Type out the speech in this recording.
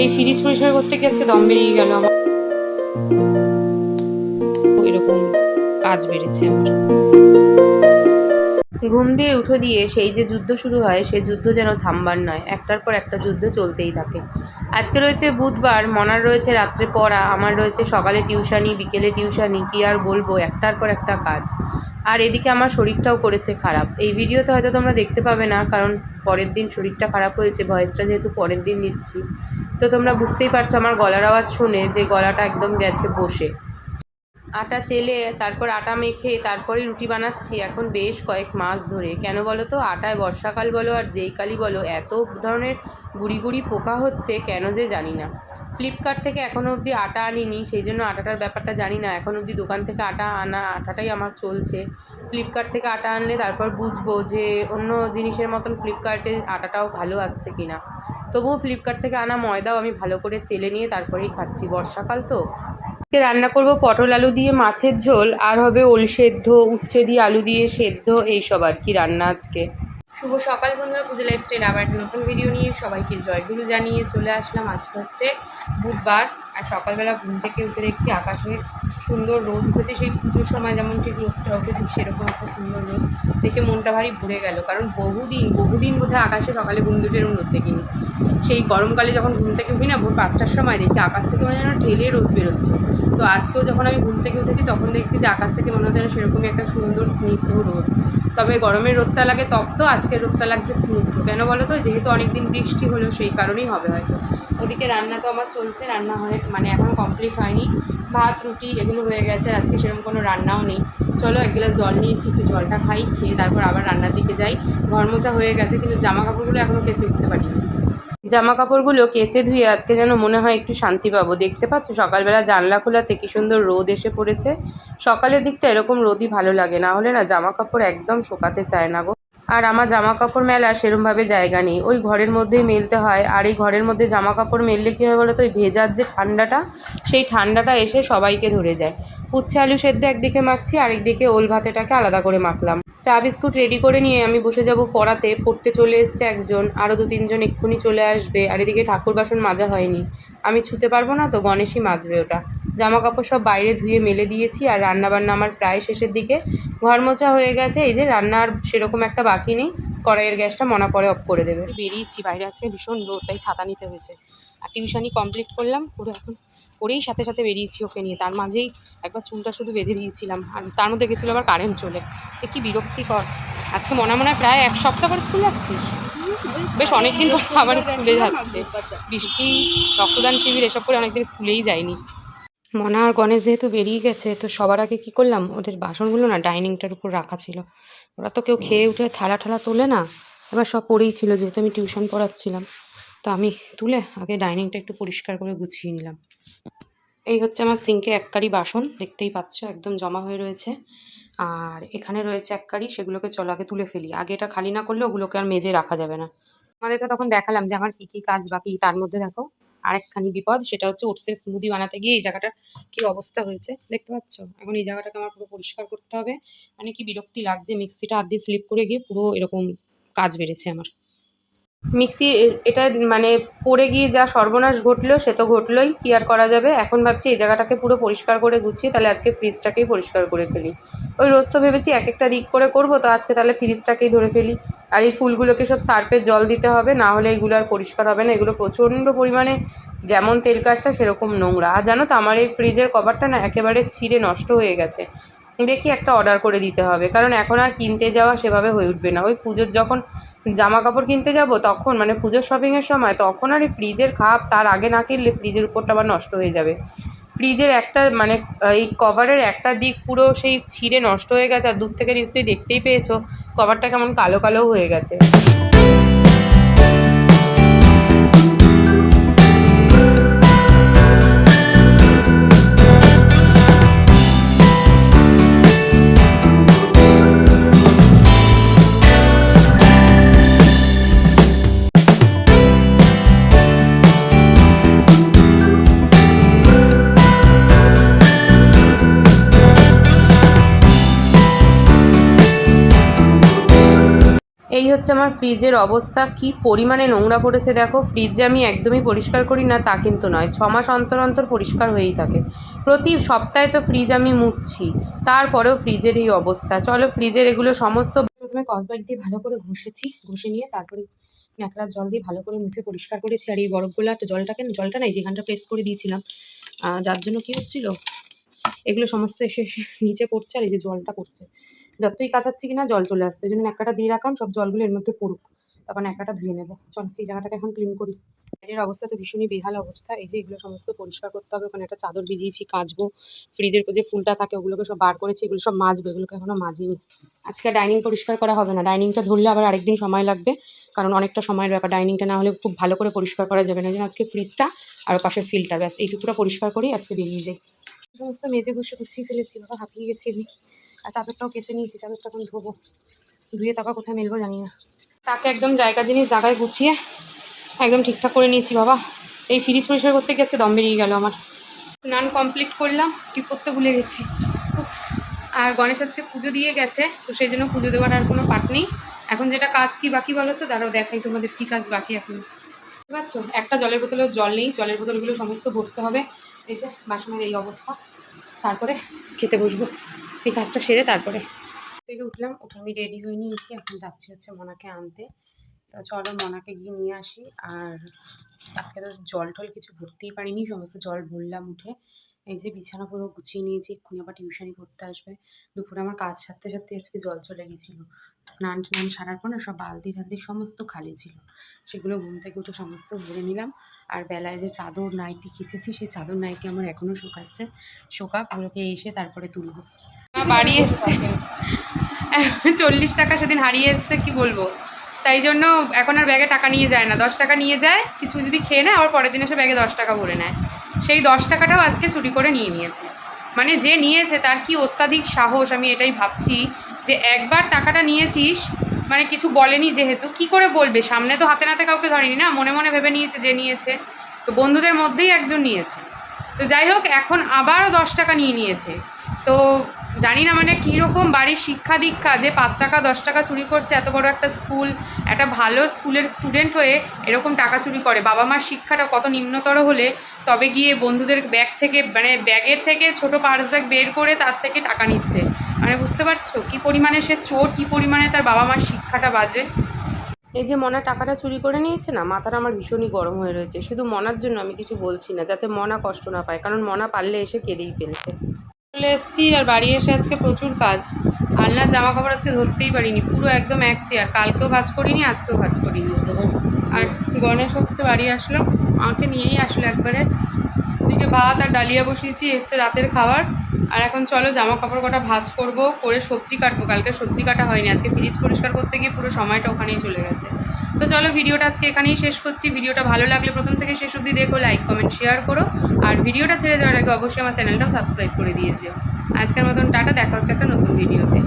এই ফ্রিজ পরিষ্কার করতে গিয়ে আজকে দম বেরিয়ে গেল আমার। এরকম কাজ বেড়েছে আমার। ঘুম দিয়ে উঠে দিয়ে সেই যে যুদ্ধ শুরু হয়, সেই যুদ্ধ যেন থামবার নয়, একটার পর একটা যুদ্ধ চলতেই থাকে। আজকে রয়েছে বুধবার, মনার রয়েছে রাত্রে পড়া, আমার রয়েছে সকালে টিউশানি, বিকেলে টিউশানি, কি আর বলবো, একটার পর একটা কাজ। আর এদিকে আমার শরীরটাও করেছে খারাপ। এই ভিডিওতে হয়তো তোমরা দেখতে পাবে না, কারণ পরের দিন শরীরটা খারাপ হয়েছে, ভয়েসটা যেহেতু পরের দিন দিচ্ছি, তো তোমরা বুঝতেই পারছো আমার গলার আওয়াজ শুনে যে গলাটা একদম গেছে বসে। আটা চেলে তারপর আটা মেখে তারপরে রুটি বানাচ্ছি এখন বেশ কয়েক মাস ধরে। কেন বলো তো, আটায় বর্ষাকাল বলো আর যেই কালই বলো এত ধরনের গুড়ি গুড়ি পোকা হচ্ছে, কেন যে জানি না। ফ্লিপকার্ট থেকে এখনও অবধি আটা আনিনি, সেই জন্য আটাটার ব্যাপারটা জানি না। এখন অবধি দোকান থেকে আটা আনা, আটাটাই আমার চলছে। ফ্লিপকার্ট থেকে আটা আনলে তারপর বুঝবো যে অন্য জিনিসের মতন ফ্লিপকার্টে আটাটাও ভালো আসছে কিনা। তবুও ফ্লিপকার্ট থেকে আনা ময়দাও আমি ভালো করে চেলে নিয়ে তারপরেই খাচ্ছি, বর্ষাকাল তো। রান্না করব পটল আলু দিয়ে মাছের ঝোল, আর হবে ওল সেদ্ধ, উচ্ছে দিয়ে আলু দিয়ে সেদ্ধ, এইসব আর কি রান্না আজকে। শুভ সকাল বন্ধুরা, পুজো লাইফস্টাইল আবার একটা নতুন ভিডিও নিয়ে সবাইকে জয়গুরু জানিয়ে চলে আসলাম। আজকে হচ্ছে বুধবার, আর সকালবেলা ঘুম থেকে উঠে দেখছি আকাশে সুন্দর রোদ উঠেছে। সেই পুজোর সময় যেমন ঠিক রোদটা ওঠে, ঠিক সেরকম একটা সুন্দর রোদ দেখে মনটা ভারী ভরে গেল। কারণ বহুদিন বোধহয় আকাশে সকালে ঘুম থেকে এরকম রোদ দেখিনি। সেই গরমকালে যখন ঘুম থেকে উঠি না, ভোর 5টার সময় দেখি আকাশ থেকে মানে যেন ঢেলে রোদ বেরোচ্ছে। তো আজকেও যখন আমি ঘুম থেকে উঠেছি তখন দেখছি যে আকাশ থেকে মনে হচ্ছে সেরকমই একটা সুন্দর স্নিগ্ধ রোদ। তবে গরমের রোদটা লাগে তপ্ত, আজকের রোদটা লাগছে স্নিগ্ধ। কেন বলো তো, যেহেতু অনেকদিন বৃষ্টি হলো সেই কারণেই হবে হয়তো। ওদিকে রান্না তো আমার চলছে, রান্না হয় মানে এখনও কমপ্লিট হয়নি। ভাত রুটি এগুলো হয়ে গেছে, আজকে সেরকম কোনো রান্নাও নেই। চলো এক গ্লাস জল নিয়েছি, একটু জলটা খাই, খেয়ে তারপর আবার রান্নার দিকে যাই। ঘর মোছা হয়ে গেছে, কিন্তু জামা কাপড়গুলো এখনও কেচে উঠতে পারিনি। জামা কাপড়গুলো কেচে ধুয়ে আজকে যেন মনে হয় একটু শান্তি পাবো। দেখতে পাচ্ছ সকালবেলা জানলা খোলাতে কি সুন্দর রোদ এসে পড়েছে। সকালের দিকটা এরকম রোদই ভালো লাগে, না হলে না জামা কাপড় একদম শোকাতে চায় না গো। আর আমার জামা কাপড় মেলা সেরমভাবে জায়গা নেই, ওই ঘরের মধ্যেই মেলতে হয়। আর এই ঘরের মধ্যে জামা কাপড় মেললে কী হয় বলো তো, ওই ভেজার যে ঠান্ডাটা, সেই ঠান্ডাটা এসে সবাইকে ধরে যায়। উচ্ছে আলু সেদ্ধ একদিকে মাখছি, আরেকদিকে ওল ভাতেটাকে আলাদা করে মাখলাম। চা বিস্কুট রেডি করে নিয়ে আমি বসে যাব পড়াতে। পড়তে চলে এসছে একজন, আরও 2-3জন এক্ষুনি চলে আসবে। আর এদিকে ঠাকুর বাসন মাজা হয়নি, আমি ছুতে পারবো না তো, গণেশই মাজবে ওটা। জামা কাপড় সব বাইরে ধুয়ে মেলে দিয়েছি, আর রান্নাবান্না আমার প্রায় শেষের দিকে। ঘর মোছা হয়ে গেছে, এই যে রান্না আর সেরকম একটা বাকি নেই। কড়াইয়ের গ্যাসটা মনা পরে অফ করে দেবে। বেরিয়েছি বাইরে, আজকে ভীষণ রোদ, তাই ছাতা নিতে হয়েছে। আর টিউশানি কমপ্লিট করলাম পুরো, এখন করেই সাথে সাথে বেরিয়েছি ওকে নিয়ে। তার মাঝেই একবার চুলটা শুধু বেঁধে দিয়েছিলাম, আর তার মধ্যে গেছিলো আবার কারেন্ট চলে। কি বিরক্তিকর। আজকে মনে হয় প্রায় 1 সপ্তাহ পরে স্কুল যাচ্ছিস, বেশ অনেকদিন পর আবার স্কুলে যাচ্ছে। বৃষ্টি, রক্তদান শিবির এসব করে অনেকদিন স্কুলেই যায়নি। মনা আর গণেশ যেহেতু বেরিয়ে গেছে, তো সবার আগে কী করলাম, ওদের বাসনগুলো না ডাইনিংটার উপর রাখা ছিল। ওরা তো কেউ খেয়ে উঠে থালা ঠালা তোলে না, এবার সব পড়েই ছিল, যেহেতু আমি টিউশন পড়াচ্ছিলাম। তো আমি তুলে আগে ডাইনিংটা একটু পরিষ্কার করে গুছিয়ে নিলাম। এই হচ্ছে আমার সিঙ্কে 1 কারি বাসন, দেখতেই পাচ্ছ একদম জমা হয়ে রয়েছে। আর এখানে রয়েছে 1 কারি, সেগুলোকে চলো আগে তুলে ফেলি। আগে এটা খালি না করলে ওগুলোকে আর মেজে রাখা যাবে না। আমাদের তো তখন দেখালাম যে আমার কী কী কাজ বাকি, তার মধ্যে দেখো আরেকখানি বিপদ, সেটা হচ্ছে ওটসের স্মুদি বানাতে গিয়ে এই জায়গাটার কী অবস্থা হয়েছে দেখতে পাচ্ছ। এখন এই জায়গাটাকে আমার পুরো পরিষ্কার করতে হবে। মানে কি বিরক্তি লাগছে, মিক্সিটা হাত দিয়ে স্লিপ করে গিয়ে পুরো এরকম কাজ বেড়েছে আমার। মিক্সি এটা মানে পড়ে গিয়ে যা সর্বনাশ ঘটলো সে তো ঘটলোই, কী আর করা যাবে। এখন ভাবছি এই জায়গাটাকে পুরো পরিষ্কার করে গুছিয়ে তাহলে আজকে ফ্রিজটাকেই পরিষ্কার করে ফেলি। ওই রোজ তো ভেবেছি এক একটা দিক করে করবো, তো আজকে তাহলে ফ্রিজটাকেই ধরে ফেলি। আর এই ফুলগুলোকে সব সার্ফে জল দিতে হবে, না হলে এগুলো আর পরিষ্কার হবে না। এগুলো প্রচণ্ড পরিমাণে যেমন তেল কাজটা সেরকম নোংরা। আর জানো তো আমার এই ফ্রিজের কভারটা না একেবারে ছিঁড়ে নষ্ট হয়ে গেছে। দেখি একটা অর্ডার করে দিতে হবে, কারণ এখন আর কিনতে যাওয়া সেভাবে হয়ে উঠবে না। ওই পুজোর যখন জামা কাপড় কিনতে যাব তখন, মানে পুজোর শপিংয়ের সময়, তখন আর এই ফ্রিজের খাপ, তার আগে না কিনলে ফ্রিজের উপরটা আবার নষ্ট হয়ে যাবে। ফ্রিজের একটা মানে এই কভারের একটা দিক পুরো সেই ছিঁড়ে নষ্ট হয়ে গেছে, আর দূর থেকে নিশ্চয়ই দেখতেই পেয়েছো কভারটা কেমন কালো কালোও হয়ে গেছে। এই হচ্ছে আমার ফ্রিজের অবস্থা, কি পরিমাণে নোংরা পড়েছে দেখো। ফ্রিজ যে আমি একদমই পরিষ্কার করি না তা কিন্তু নয়, 6 মাস অন্তর অন্তর পরিষ্কার হয়েই থাকে। প্রতি সপ্তাহে তো ফ্রিজ আমি মুছছি, তারপরেও ফ্রিজের এই অবস্থা। চলো ফ্রিজের এগুলো সমস্ত প্রথমে কসবাইট দিয়ে ভালো করে ঘষে নিয়ে তারপরে ন্যাকড়ার জল দিয়ে ভালো করে মুছে পরিষ্কার করেছি। আর এই বরফগুলো জলটা নাই যেখানটা প্রেস করে দিয়েছিলাম, যার জন্য কী হচ্ছিলো, এগুলো সমস্ত এসে নিচে পড়ছে। আর এই যে জলটা পড়ছে, যতই কাচাচ্ছি কিনা জল চলে আসছে, ওই জন্য ন্যাকড়াটা দিয়ে রাখলাম সব জলগুলো এর মধ্যে পড়ুক, তারপর ন্যাকড়াটা ধুয়ে নেবো। চল এই জায়গাটাকে এখন ক্লিন করি। এর অবস্থা তো ভীষণই বেহাল অবস্থা। এই যে এগুলো সমস্ত পরিষ্কার করতে হবে। ওখানে একটা চাদর ভিজিয়েছি, কাচবো। ফ্রিজের যে ফুলটা থাকে ওগুলোকে সব বার করেছি, এগুলো সব মাজবো, এগুলোকে এখনও মাজিনি। আজকে ডাইনিং পরিষ্কার করা হবে না, ডাইনিংটা ধরলে আবার আরেকদিন সময় লাগবে, কারণ অনেকটা সময়ের ব্যাপার। ডাইনিংটা না হলে খুব ভালো করে পরিষ্কার করা যাবে না, জন্য আজকে ফ্রিজটা আর পাশের ফিল্ডটা ব্যাস এইটুকুটা পরিষ্কার করেই আজকে বেরিয়ে যাই। সমস্ত মেজে গুছিয়ে ফেলেছি, বাবা হাঁপিয়ে গেছি আমি। আর চাদরটাও কেচে নিয়েছি, চাদরটা এখন ধোবো, ধুয়ে তারপর কোথায় মেলবো জানি না। তাকে একদম জায়গায় গুছিয়ে একদম ঠিকঠাক করে নিয়েছি বাবা। এই ফ্রিজ পরিষ্কার করতে গিয়ে আজকে দম বেরিয়ে গেল আমার। স্নান কমপ্লিট করলাম, টিপ করতে ভুলে গেছি। আর গণেশ আজকে পুজো দিয়ে গেছে, তো সেই জন্য পুজো দেওয়ার আর কোনো পাট নেই। এখন যেটা কাজ কি বাকি বলো তো, দাঁড়াও দেখাই তোমাদের কী কাজ বাকি এখন। বুঝতে পারছো, একটা জলের বোতলেও জল নেই, জলের বোতলগুলো সমস্ত ভরতে হবে। এই যে বাসনের এই অবস্থা, তারপরে খেতে বসবো। এই কাজটা সেরে তারপরে থেকে উঠলাম, উঠে আমি রেডি হয়ে নিয়েছি, এখন যাচ্ছি হচ্ছে মনাকে আনতে। তো চলো মনাকে গিয়ে নিয়ে আসি। আর আজকে তো জল টল কিছু ভরতেই পারিনি, সমস্ত জল ভরলাম উঠে। এই যে বিছানা পুরো গুছিয়ে নিয়েছি, এক্ষুনি আবার টিউশনি পড়তে আসবে। দুপুরে আমার কাজ সারতে আজকে জল চলে গেছিলো। স্নান সারার পর না সব বালতি সমস্ত খালি ছিল, সেগুলো ঘুম থেকে উঠে সমস্ত ভরে নিলাম। আর বেলায় যে চাদর নাইটি খিচেছি, সেই চাদর নাইটি আমার এখনও শুকাচ্ছে, ওগুলোকে এসে তারপরে তুলবো। বাড়ি এসছে 40 টাকা সেদিন হারিয়ে এসছে, কি বলবো। তাই জন্য এখন আর ব্যাগে টাকা নিয়ে যায় না, 10 টাকা নিয়ে যায়, কিছু যদি খেয়ে নেয় আবার পরের দিন এসে ব্যাগে 10 টাকা ভরে নেয়। সেই 10 টাকাটাও আজকে চুরি করে নিয়েছে। মানে যে নিয়েছে তার কি অত্যাধিক সাহস, আমি এটাই ভাবছি যে একবার টাকাটা নিয়েছিস মানে কিছু বলেনি, যেহেতু কি করে বলবে, সামনে তো হাতে নাতে কাউকে ধরেনি না, মনে মনে ভেবে নিয়েছে যে নিয়েছে, তো বন্ধুদের মধ্যেই একজন নিয়েছে। তো যাই হোক, এখন আবারও 10 টাকা নিয়েছে। তো জানি না মানে কীরকম বাড়ির শিক্ষা দীক্ষা, যে 5 টাকা 10 টাকা চুরি করছে, এত বড় একটা স্কুল, একটা ভালো স্কুলের স্টুডেন্ট হয়ে এরকম টাকা চুরি করে। বাবা মার শিক্ষাটা কত নিম্নতর হলে তবে গিয়ে বন্ধুদের ব্যাগ থেকে, মানে ব্যাগের থেকে ছোট পার্স ব্যাগ বের করে তার থেকে টাকা নিচ্ছে। মানে বুঝতে পারছো কী পরিমাণে সে চোর, কী পরিমাণে তার বাবা মার শিক্ষাটা বাজে। এই যে মনা টাকাটা চুরি করে নিয়েছে না, মাথাটা আমার ভীষণই গরম হয়ে রয়েছে। শুধু মনার জন্য আমি কিছু বলছি না, যাতে মনা কষ্ট না পায়, কারণ মনা পারলে এসে কেঁদেই ফেলছে। চলে এসেছি, আর বাড়ি এসে আজকে প্রচুর কাজ। আলনার জামা কাপড় আজকে ধরতেই পারিনি, পুরো একদম এক চেয়ার। কালকেও ভাঁজ করিনি, আজকেও ভাঁজ করিনি। আর গণেশ হচ্ছে বাড়ি আসলো, আমাকে নিয়েই আসলো একবারে। ওদিকে ভাত আর ডালিয়া বসিয়েছি, হচ্ছে রাতের খাবার। আর এখন চলো জামা কাপড় কটা ভাঁজ করবো, করে সবজি কাটবো। কালকে সবজি কাটা হয়নি, আজকে ফ্রিজ পরিষ্কার করতে গিয়ে পুরো সময়টা ওখানেই চলে গেছে। তো চলো ভিডিওটা আজকে এখানেই শেষ করছি। ভিডিওটা ভালো লাগলে প্রথম থেকে শেষ অবধি দেখো, লাইক কমেন্ট শেয়ার করো। আর ভিডিওটা ছেড়ে দেওয়ার আগে অবশ্যই আমার চ্যানেলটাও সাবস্ক্রাইব করে দিয়েছো। আজকের মতন টাটা, দেখা হচ্ছে একটা নতুন ভিডিওতে।